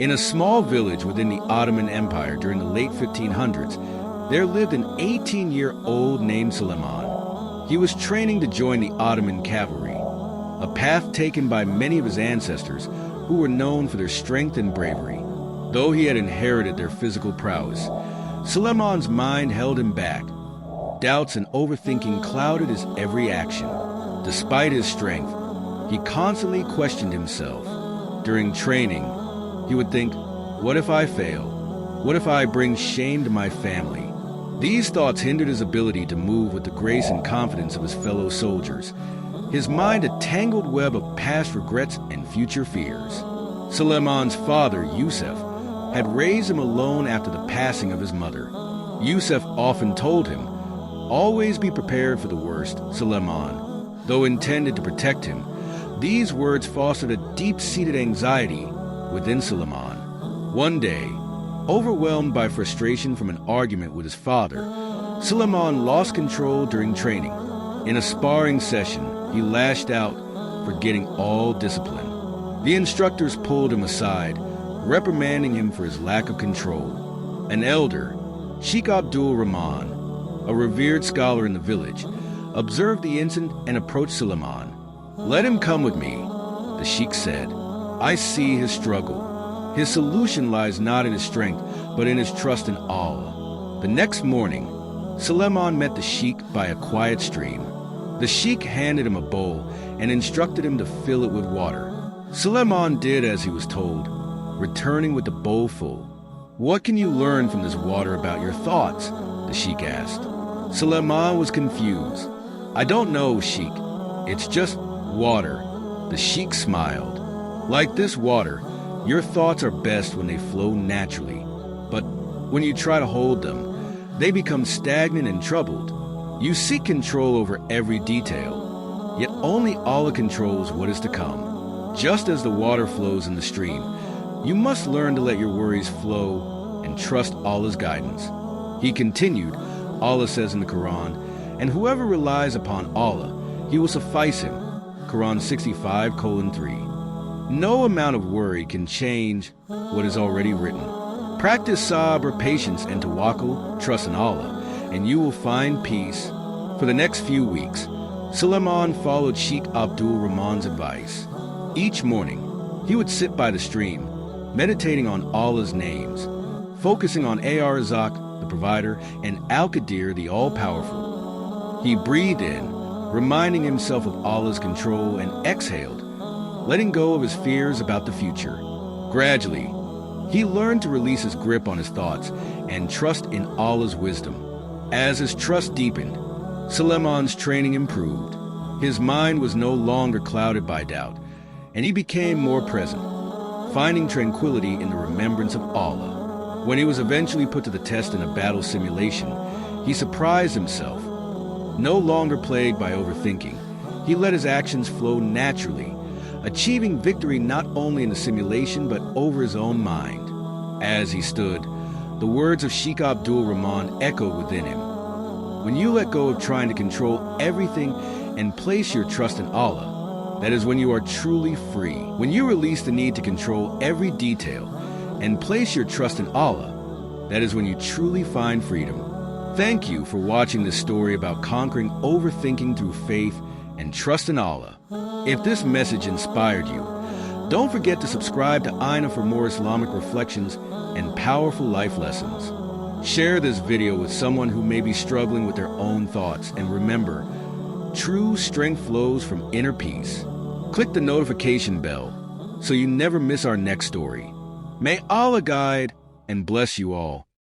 In a small village within the Ottoman Empire during the late 1500s, there lived an 18-year-old named Suleiman. He was training to join the Ottoman cavalry, a path taken by many of his ancestors who were known for their strength and bravery. Though he had inherited their physical prowess, Suleiman's mind held him back. Doubts and overthinking clouded his every action. Despite his strength, he constantly questioned himself. During training, he would think, what if I fail? What if I bring shame to my family? These thoughts hindered his ability to move with the grace and confidence of his fellow soldiers. His mind a tangled web of past regrets and future fears. Suleiman's father, Yusuf, had raised him alone after the passing of his mother. Yusuf often told him, always be prepared for the worst, Suleiman. Though intended to protect him, these words fostered a deep-seated anxiety within Suleiman. One day, overwhelmed by frustration from an argument with his father, Suleiman lost control during training. In a sparring session, he lashed out, forgetting all discipline. The instructors pulled him aside, reprimanding him for his lack of control. An elder, Shaykh Abdul Rahman, a revered scholar in the village, observed the incident and approached Suleiman. Let him come with me, the sheikh said. I see his struggle. His solution lies not in his strength, but in his trust in Allah. The next morning, Suleiman met the sheikh by a quiet stream. The sheikh handed him a bowl and instructed him to fill it with water. Suleiman did as he was told, returning with the bowl full. What can you learn from this water about your thoughts? The sheikh asked. Suleiman was confused. I don't know, sheikh. It's just water. The sheikh smiled. Like this water, your thoughts are best when they flow naturally. But when you try to hold them, they become stagnant and troubled. You seek control over every detail, yet only Allah controls what is to come. Just as the water flows in the stream, you must learn to let your worries flow and trust Allah's guidance. He continued, Allah says in the Quran, and whoever relies upon Allah, He will suffice him. Quran 65:3. No amount of worry can change what is already written. Practice sabr, patience, and tawakkul, trust in Allah, and you will find peace. For the next few weeks, Suleiman followed Shaykh Abdul Rahman's advice. Each morning, he would sit by the stream, meditating on Allah's names, focusing on Ar-Razak, the provider, and Al-Qadir, the all-powerful. He breathed in, reminding himself of Allah's control, and exhaled, letting go of his fears about the future. Gradually, he learned to release his grip on his thoughts and trust in Allah's wisdom. As his trust deepened, Suleiman's training improved. His mind was no longer clouded by doubt, and he became more present, finding tranquility in the remembrance of Allah. When he was eventually put to the test in a battle simulation, he surprised himself. No longer plagued by overthinking, he let his actions flow naturally, achieving victory not only in the simulation but over his own mind. As he stood, the words of Shaykh Abdul Rahman echoed within him. When you let go of trying to control everything and place your trust in Allah, that is when you are truly free. When you release the need to control every detail and place your trust in Allah, that is when you truly find freedom. Thank you for watching this story about conquering overthinking through faith and trust in Allah. If this message inspired you, don't forget to subscribe to Aina for more Islamic reflections and powerful life lessons. Share this video with someone who may be struggling with their own thoughts, and remember, true strength flows from inner peace. Click the notification bell so you never miss our next story. May Allah guide and bless you all.